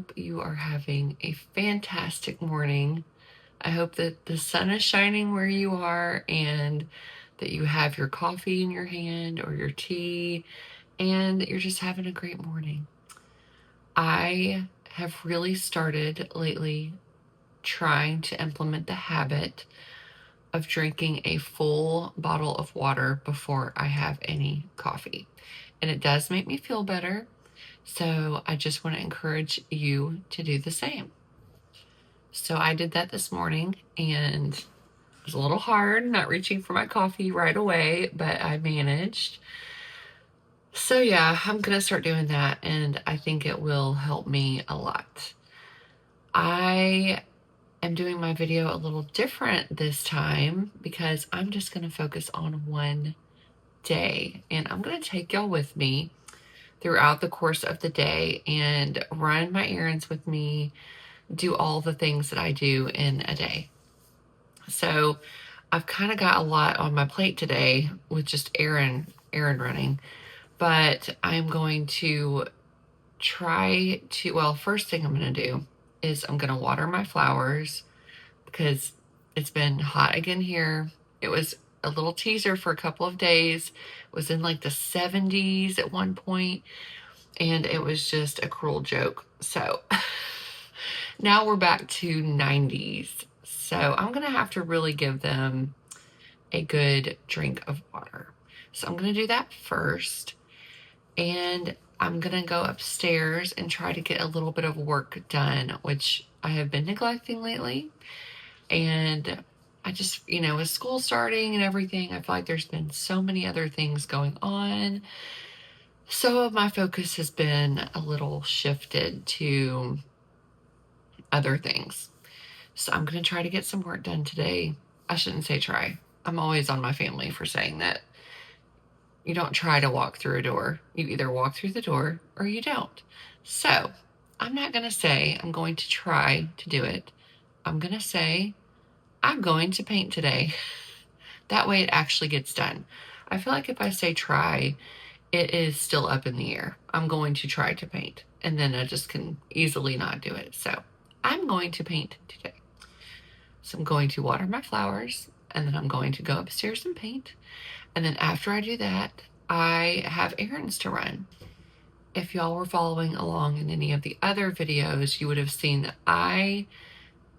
hope you are having a fantastic morning. I hope that the sun is shining where you are and that you have your coffee in your hand or your tea and you're just having a great morning. I have really started lately trying to implement the habit of drinking a full bottle of water before I have any coffee. And it does make me feel better. So I just want to encourage you to do the same. So I did that this morning and it was a little hard not reaching for my coffee right away, but I managed. So yeah, I'm going to start doing that and I think it will help me a lot. I am doing my video a little different this time because I'm just going to focus on one day and I'm going to take y'all with me throughout the course of the day and run my errands with me, do all the things that I do in a day. So I've kind of got a lot on my plate today with just errand running, but I'm going to first thing I'm going to do is I'm going to water my flowers because it's been hot again here. It was a little teaser for a couple of days. It was in like the 70s at one point, and it was just a cruel joke. So now we're back to 90s. So I'm going to have to really give them a good drink of water. So I'm going to do that first. And I'm going to go upstairs and try to get a little bit of work done, which I have been neglecting lately. And I just, with school starting and everything, I feel like there's been so many other things going on. So my focus has been a little shifted to other things. So I'm going to try to get some work done today. I shouldn't say try. I'm always on my family for saying that. You don't try to walk through a door. You either walk through the door or you don't. So I'm not going to say I'm going to try to do it. I'm going to say I'm going to paint today. That way it actually gets done. I feel like if I say try, it is still up in the air. I'm going to try to paint, and then I just can easily not do it. So I'm going to paint today. So I'm going to water my flowers, and then I'm going to go upstairs and paint. And then after I do that, I have errands to run. If y'all were following along in any of the other videos, you would have seen that I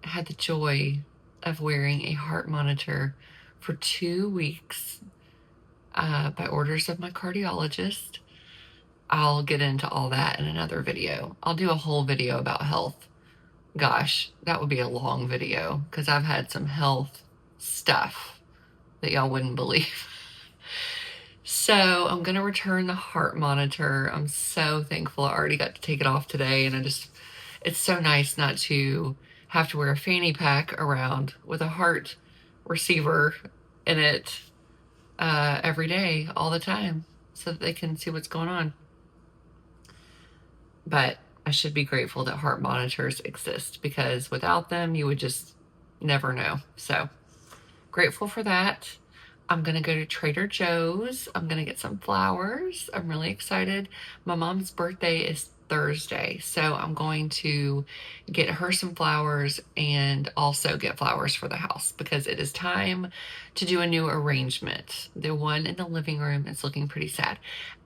had the joy of wearing a heart monitor for 2 weeks by orders of my cardiologist. I'll get into all that in another video. I'll do a whole video about health. Gosh, that would be a long video because I've had some health stuff that y'all wouldn't believe. So I'm going to return the heart monitor. I'm so thankful I already got to take it off today. And it's so nice not to have to wear a fanny pack around with a heart receiver in it every day, all the time, so that they can see what's going on. But I should be grateful that heart monitors exist because without them, you would just never know. So grateful for that. I'm going to go to Trader Joe's. I'm going to get some flowers. I'm really excited. My mom's birthday is Thursday, so I'm going to get her some flowers and also get flowers for the house because it is time to do a new arrangement. The one in the living room is looking pretty sad.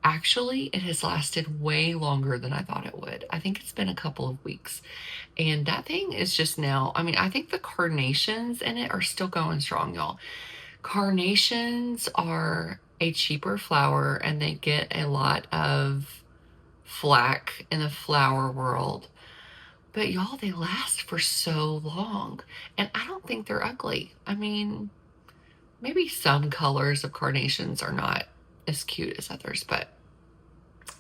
Actually, it has lasted way longer than I thought it would. I think it's been a couple of weeks. And that thing is just now, I think the carnations in it are still going strong, y'all. Carnations are a cheaper flower and they get a lot of flack in the flower world. But y'all, they last for so long. And I don't think they're ugly. Maybe some colors of carnations are not as cute as others, but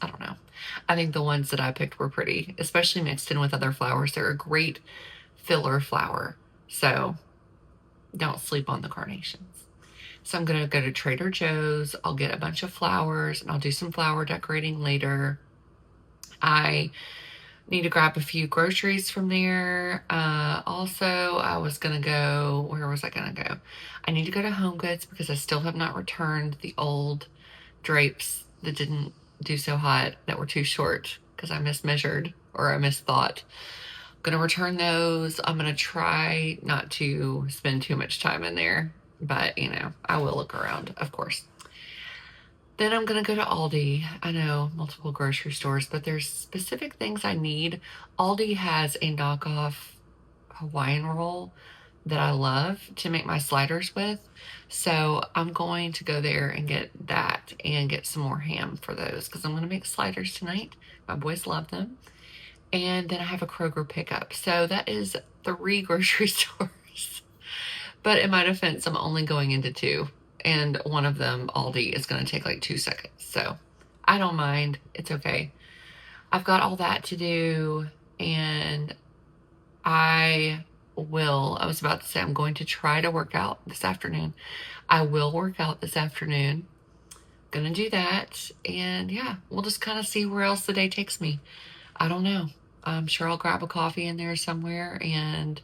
I don't know. I think the ones that I picked were pretty, especially mixed in with other flowers. They're a great filler flower. So don't sleep on the carnations. So I'm going to go to Trader Joe's. I'll get a bunch of flowers and I'll do some flower decorating later. I need to grab a few groceries from there. Also, I was going to go, where was I going to go? I need to go to Homegoods because I still have not returned the old drapes that didn't do so hot, that were too short. because I mismeasured or I misthought. I'm going to return those. I'm going to try not to spend too much time in there, but you know, I will look around, of course. Then I'm going to go to Aldi. I know multiple grocery stores, but there's specific things I need. Aldi has a knockoff Hawaiian roll that I love to make my sliders with. So I'm going to go there and get that and get some more ham for those because I'm going to make sliders tonight. My boys love them. And then I have a Kroger pickup. So that is 3 grocery stores. But in my defense, I'm only going into 2. And one of them, Aldi, is going to take like 2 seconds. So I don't mind. It's okay. I've got all that to do. And I was about to say I'm going to try to work out this afternoon. I will work out this afternoon. Gonna do that. And yeah, we'll just kind of see where else the day takes me. I don't know. I'm sure I'll grab a coffee in there somewhere. And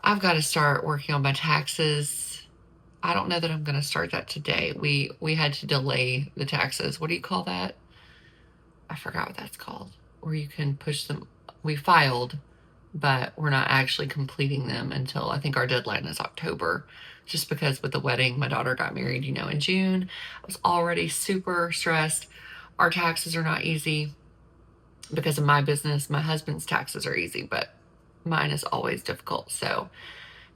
I've got to start working on my taxes. I don't know that I'm going to start that today. We had to delay the taxes. What do you call that? I forgot what that's called. Where you can push them. We filed, but we're not actually completing them until I think our deadline is October. Just because with the wedding, my daughter got married, in June. I was already super stressed. Our taxes are not easy because of my business. My husband's taxes are easy, but mine is always difficult.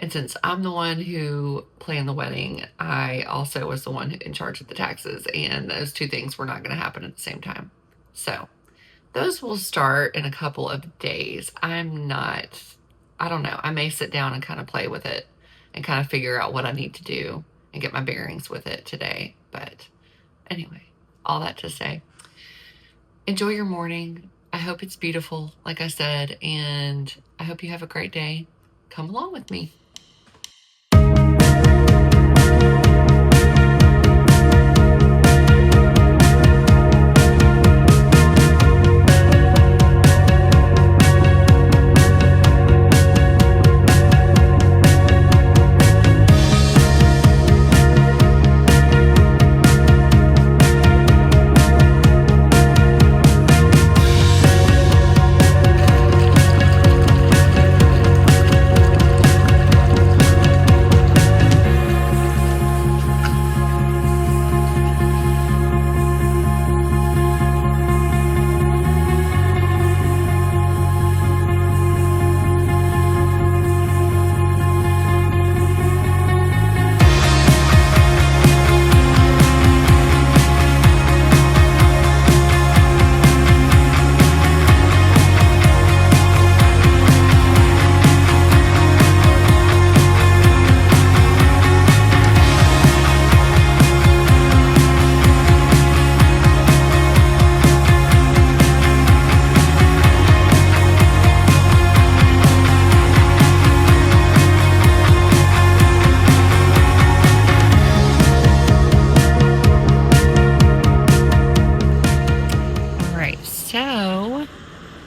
And since I'm the one who planned the wedding, I also was the one in charge of the taxes, and those 2 things were not going to happen at the same time. So those will start in a couple of days. I don't know. I may sit down and kind of play with it and kind of figure out what I need to do and get my bearings with it today. But anyway, all that to say, enjoy your morning. I hope it's beautiful, like I said, and I hope you have a great day. Come along with me.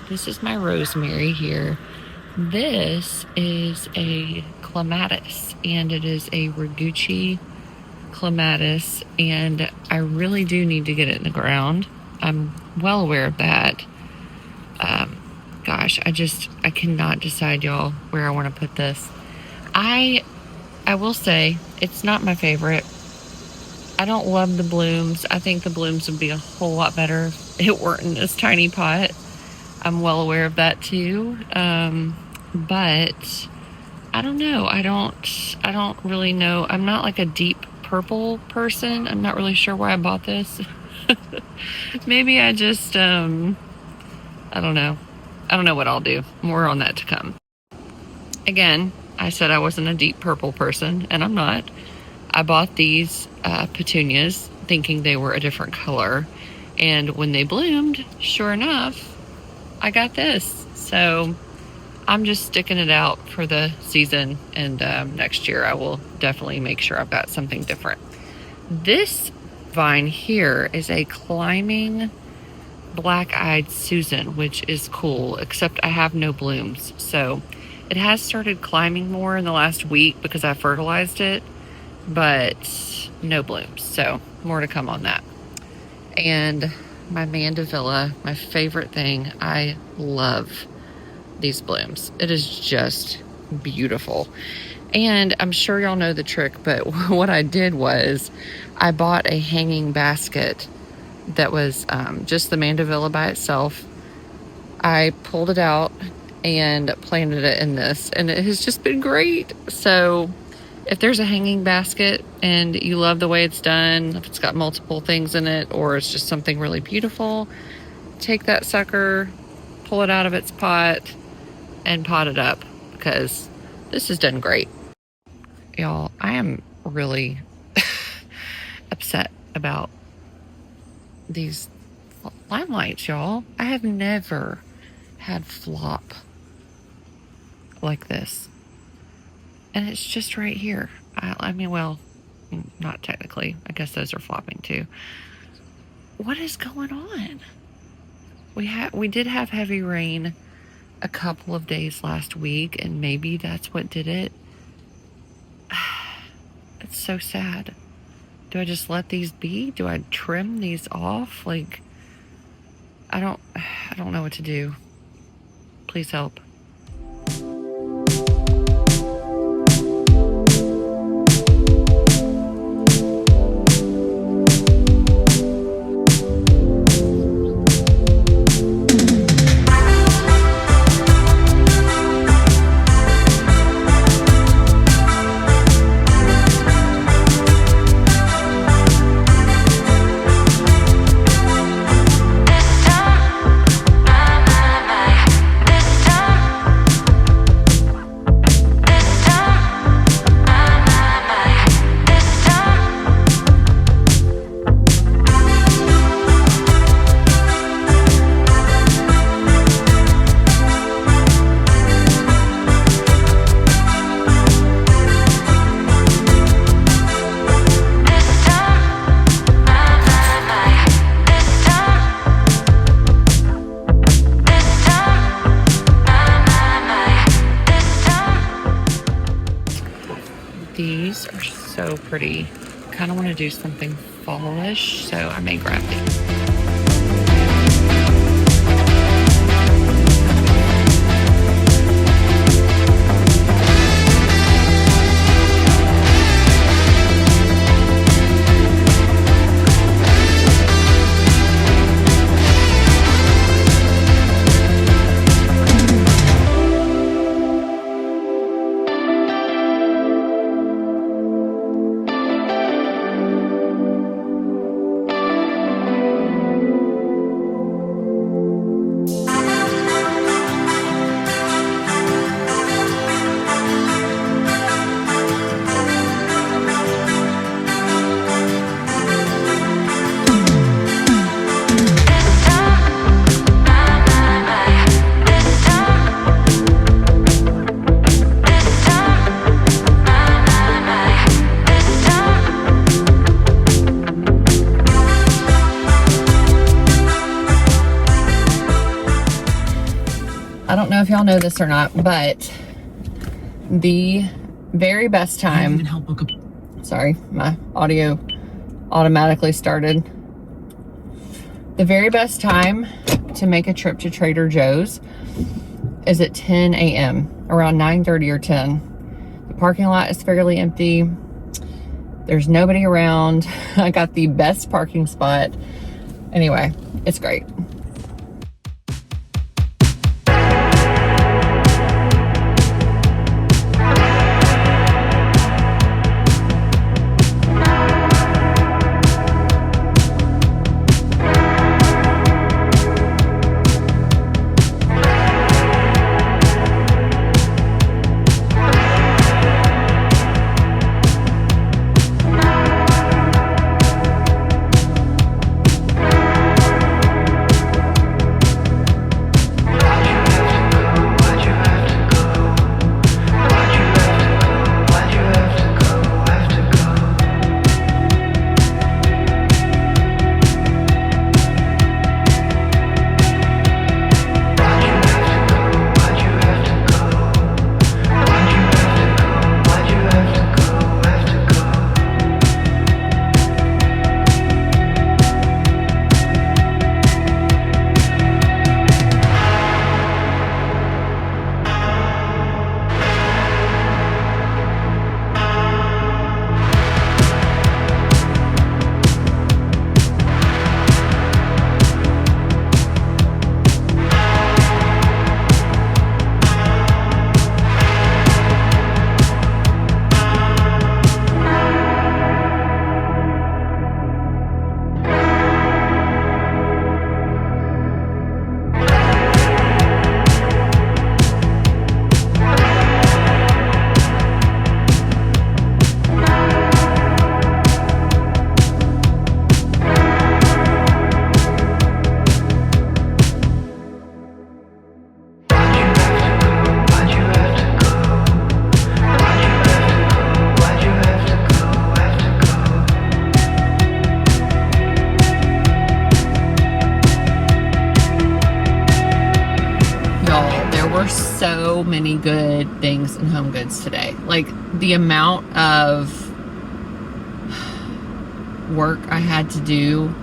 This is my rosemary here. This is a clematis, and it is a Rigucci clematis, and I really do need to get it in the ground. I'm well aware of that. Gosh, I cannot decide, y'all, where I want to put this. I will say it's not my favorite. I don't love the blooms. I think the blooms would be a whole lot better if it weren't in this tiny pot. I'm well aware of that too. But I don't know. I don't really know. I'm not like a deep purple person. I'm not really sure why I bought this. Maybe I just, I don't know. I don't know what I'll do. More on that to come. Again, I said I wasn't a deep purple person, and I'm not. I bought these petunias thinking they were a different color. And when they bloomed, sure enough, I got this. So I'm just sticking it out for the season. And next year I will definitely make sure I've got something different. This vine here is a climbing black-eyed Susan, which is cool, except I have no blooms. So it has started climbing more in the last week because I fertilized it, but no blooms. So more to come on that. And my mandevilla, my favorite thing. I love these blooms. It is just beautiful. And I'm sure y'all know the trick, but what I did was I bought a hanging basket that was just the mandevilla by itself. I pulled it out and planted it in this, and it has just been great. So if there's a hanging basket and you love the way it's done, if it's got multiple things in it, or it's just something really beautiful, take that sucker, pull it out of its pot, and pot it up, because this has done great. Y'all, I am really upset about these limelights, y'all. I have never had flop like this. And it's just right here. I mean, well, not technically. I guess those are flopping too. What is going on? We did have heavy rain a couple of days last week, and maybe that's what did it. It's so sad. Do I just let these be? Do I trim these off? Like, I don't know what to do. Please help. These are so pretty. Kind of want to do something fallish, so I may grab these. I don't know if y'all know this or not, but the very best time, sorry, my audio automatically started. The very best time to make a trip to Trader Joe's is at 10 a.m., around 9:30 or 10. The parking lot is fairly empty. There's nobody around. I got the best parking spot. Anyway, it's great. so many good things in Homegoods today. Like, the amount of work I had to do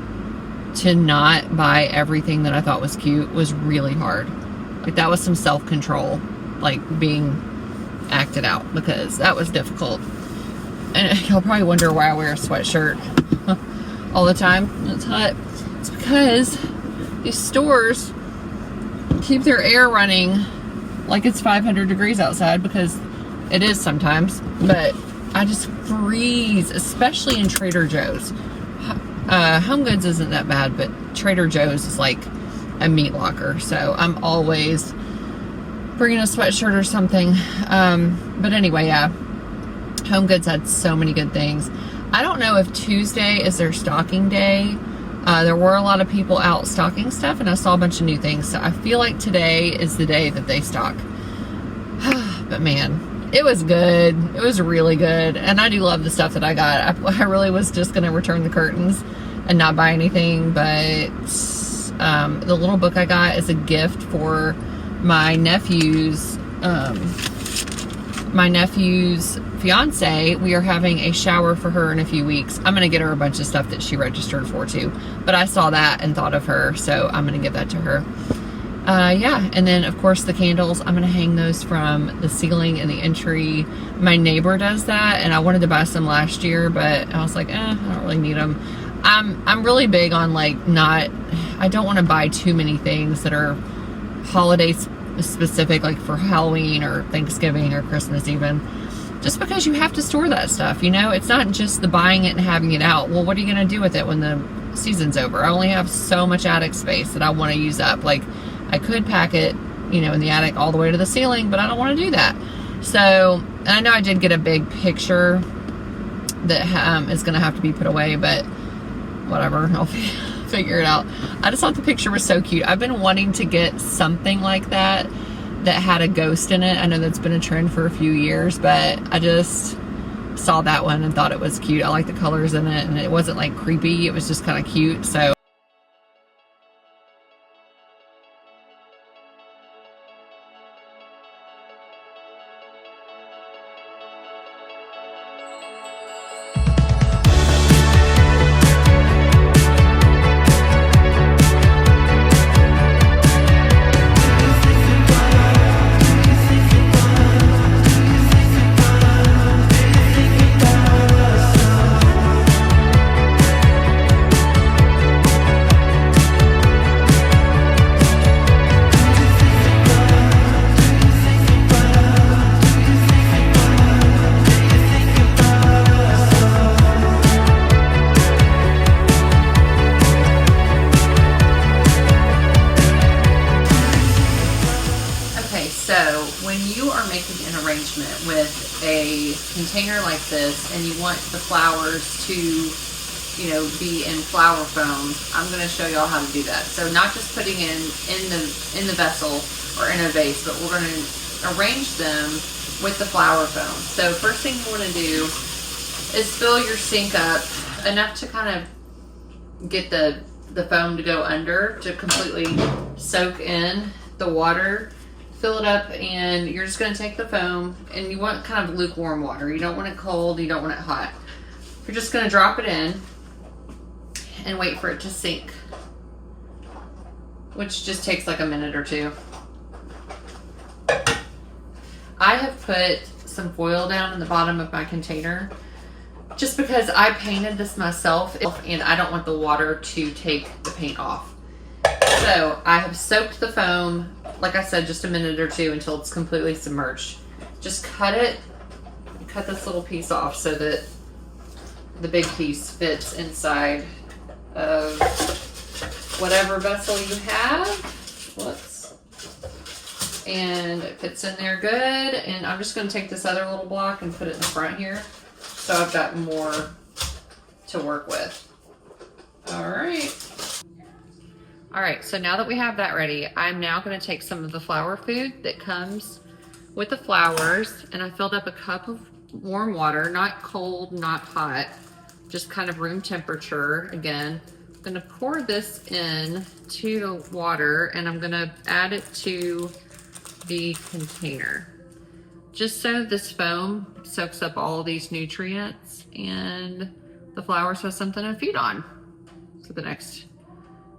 to not buy everything that I thought was cute was really hard. Like, that was some self-control, like, being acted out, because that was difficult. And you'll probably wonder why I wear a sweatshirt all the time when it's hot. It's because these stores keep their air running like it's 500 degrees outside, because it is sometimes, but I just freeze, especially in Trader Joe's. Homegoods isn't that bad, but Trader Joe's is like a meat locker, so I'm always bringing a sweatshirt or something. But anyway, yeah, Homegoods had so many good things. I don't know if Tuesday is their stocking day. There were a lot of people out stocking stuff, and I saw a bunch of new things, so I feel like today is the day that they stock. But man, it was good. It was really good, and I do love the stuff that I got. I really was just going to return the curtains and not buy anything, but the little book I got is a gift for my nephew's fiance. We are having a shower for her in a few weeks. I'm gonna get her a bunch of stuff that she registered for too, but I saw that and thought of her, so I'm gonna give that to her. Yeah, and then of course the candles, I'm gonna hang those from the ceiling in the entry. My neighbor does that, and I wanted to buy some last year, but I was like, I don't really need them. I'm really big on like I don't want to buy too many things that are holiday specific, like for Halloween or Thanksgiving or Christmas even, just because you have to store that stuff, you know. It's not just the buying it and having it out. Well, what are you going to do with it when the season's over? I only have so much attic space that I want to use up. Like, I could pack it, you know, in the attic all the way to the ceiling, but I don't want to do that. So, and I know I did get a big picture that is going to have to be put away, but whatever, I'll figure it out. I just thought the picture was so cute. I've been wanting to get something like that had a ghost in it. I know that's been a trend for a few years, but I just saw that one and thought it was cute. I like the colors in it, and it wasn't like creepy. It was just kind of cute. So with a container like this, and you want the flowers to, you know, be in flower foam, I'm going to show y'all how to do that. So not just putting in the vessel or in a vase, but we're going to arrange them with the flower foam. So first thing you want to do is fill your sink up enough to kind of get the foam to go under, to completely soak in the water. Fill it up, and you're just going to take the foam, and you want kind of lukewarm water. You don't want it cold, you don't want it hot. You're just going to drop it in and wait for it to sink, which just takes like a minute or two. I have put some foil down in the bottom of my container just because I painted this myself, and I don't want the water to take the paint off. So I have soaked the foam, like I said, just a minute or two until it's completely submerged. Just cut this little piece off so that the big piece fits inside of whatever vessel you have. Whoops. And it fits in there good. And I'm just going to take this other little block and put it in the front here, so I've got more to work with. All right. All right, so now that we have that ready, I'm now going to take some of the flower food that comes with the flowers, and I filled up a cup of warm water, not cold, not hot, just kind of room temperature. Again, I'm going to pour this in to the water, and I'm going to add it to the container, just so this foam soaks up all of these nutrients and the flowers have something to feed on for the next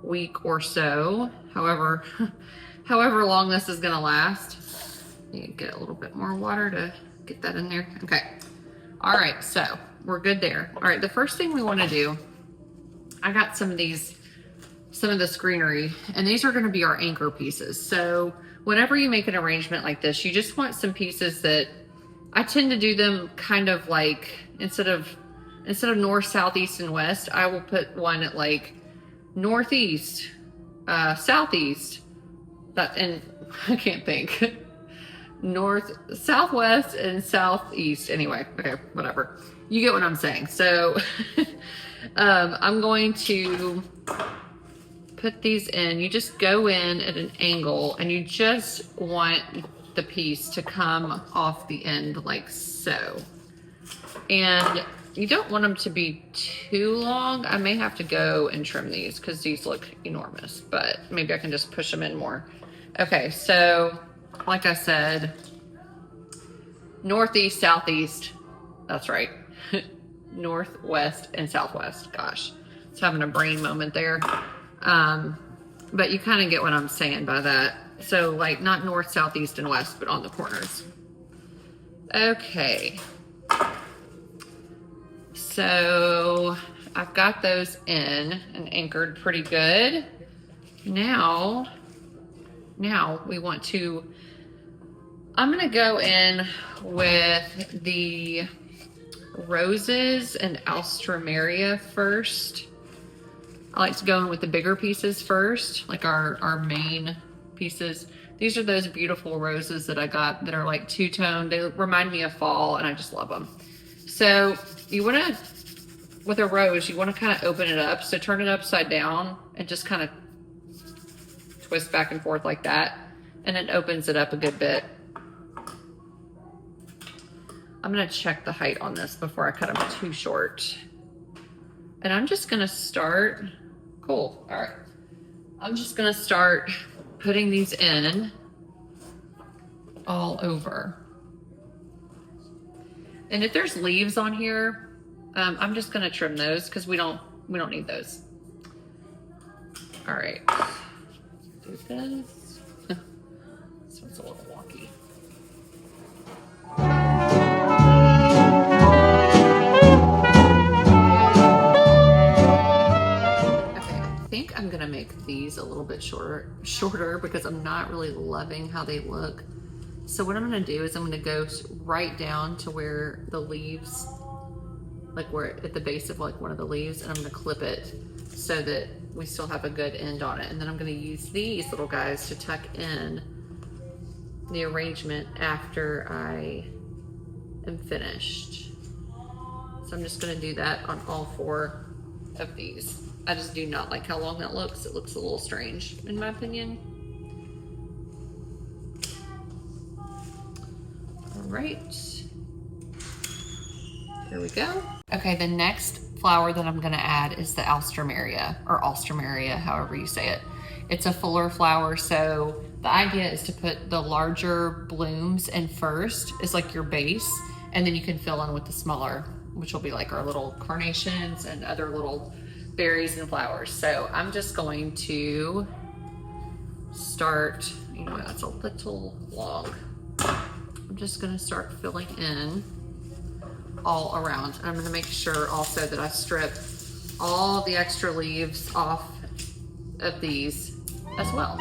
week or so, however long this is gonna last. You get a little bit more water to get that in there. Okay, all right, so we're good there. All right, the first thing we want to do, I got some of this greenery, and these are going to be our anchor pieces. So whenever you make an arrangement like this, you just want some pieces that, I tend to do them kind of like, instead of north, south, east, and west, I will put one at like northeast, southeast, and I can't think, north, southwest, and southeast. Anyway, okay, whatever. You get what I'm saying. So I'm going to put these in. You just go in at an angle, and you just want the piece to come off the end like so. And you don't want them to be too long. I may have to go and trim these because these look enormous, but maybe I can just push them in more. Okay, so like I said, northeast, southeast, that's right. Northwest and southwest. Gosh, it's having a brain moment there. But you kind of get what I'm saying by that. So like not north, south, east, and west, but on the corners. Okay. So I've got those in and anchored pretty good. Now we want to, I'm gonna go in with the roses and alstroemeria first. I like to go in with the bigger pieces first, like our main pieces. These are those beautiful roses that I got that are like two-tone. They remind me of fall, and I just love them. So you want to, with a rose, you want to kind of open it up. So turn it upside down and just kind of twist back and forth like that, and it opens it up a good bit. I'm gonna check the height on this before I cut them too short. And I'm just gonna start, cool, all right. I'm just gonna start putting these in all over. And if there's leaves on here, I'm just gonna trim those because we don't need those. All right, do this. This one's a little wonky. I'm gonna make these a little bit shorter because I'm not really loving how they look. So what I'm gonna do is I'm gonna go right down to where the leaves, like where at the base of like one of the leaves, and I'm gonna clip it so that we still have a good end on it. And then I'm gonna use these little guys to tuck in the arrangement after I am finished. So I'm just gonna do that on all 4 of these. I just do not like how long that looks. It looks a little strange, in my opinion. All right. Here we go. Okay, the next flower that I'm gonna add is the alstroemeria, or alstroemeria, however you say it. It's a fuller flower, so the idea is to put the larger blooms in first, is like your base, and then you can fill in with the smaller, which will be like our little carnations and other little berries and flowers. So I'm just going to start, you know, that's a little long. I'm just gonna start filling in all around. I'm gonna make sure also that I strip all the extra leaves off of these as well.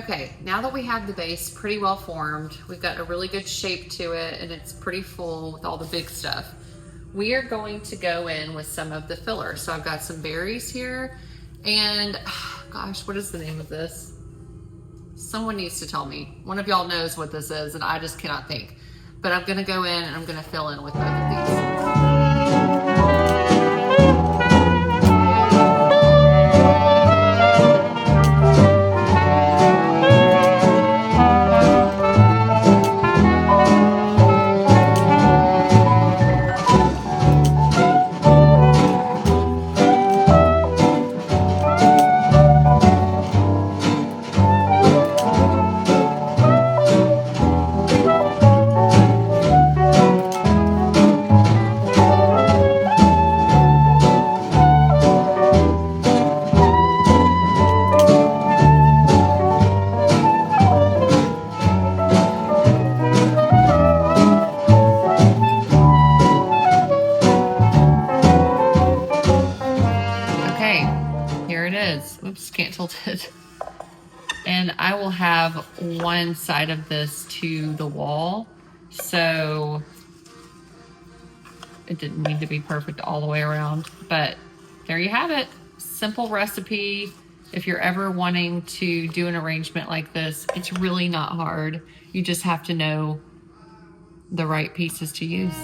Okay, now that we have the base pretty well formed, we've got a really good shape to it, and it's pretty full with all the big stuff. We are going to go in with some of the filler. So I've got some berries here, and gosh, what is the name of this? Someone needs to tell me. One of y'all knows what this is, and I just cannot think. But I'm gonna go in and I'm gonna fill in with both of these. Here it is. Oops, can't tilt it. And I will have one side of this to the wall, so it didn't need to be perfect all the way around, but there you have it. Simple recipe. If you're ever wanting to do an arrangement like this, it's really not hard. You just have to know the right pieces to use.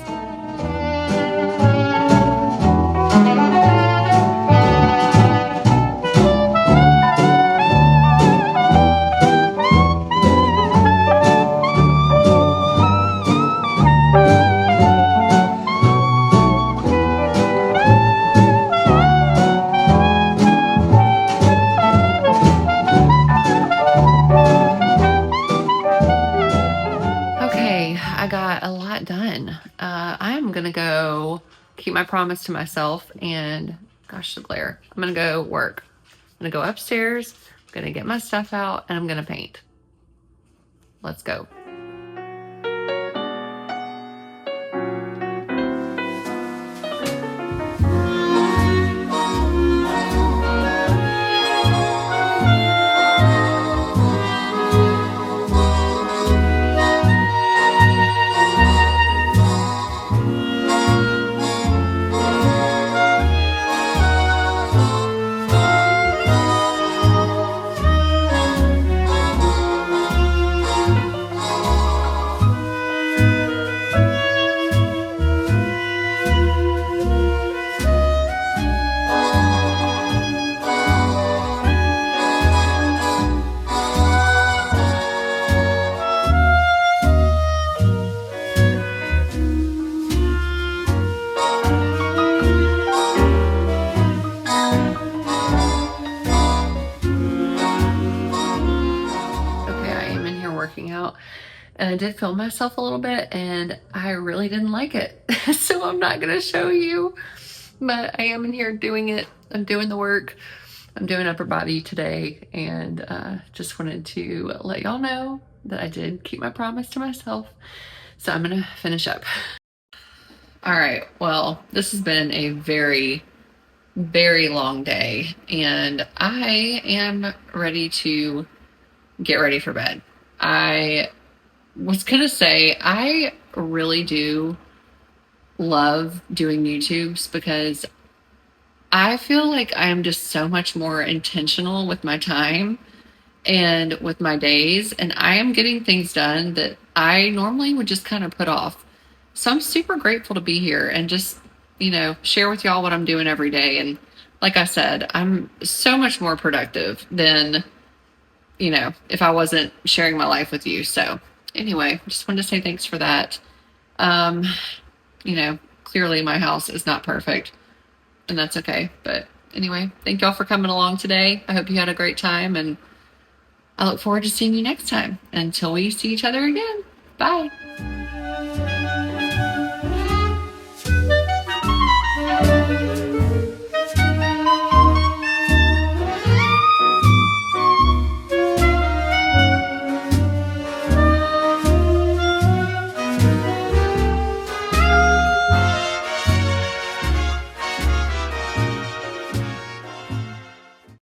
I got a lot done. I'm gonna go keep my promise to myself, and gosh, the glare. I'm gonna go work. I'm gonna go upstairs, I'm gonna get my stuff out, and I'm gonna paint. Let's go. Working out, and I did film myself a little bit, and I really didn't like it. So I'm not gonna show you, but I am in here doing it. I'm doing the work. I'm doing upper body today, and just wanted to let y'all know that I did keep my promise to myself. So I'm gonna finish up. All right, well, this has been a very, very long day, and I am ready to get ready for bed. I was gonna say, I really do love doing YouTubes because I feel like I'm just so much more intentional with my time and with my days, and I am getting things done that I normally would just kind of put off. So I'm super grateful to be here and just, share with y'all what I'm doing every day. And like I said, I'm so much more productive than if I wasn't sharing my life with you. So anyway, just wanted to say thanks for that. Clearly my house is not perfect, and that's okay. But anyway, thank y'all for coming along today. I hope you had a great time, and I look forward to seeing you next time. Until we see each other again. Bye.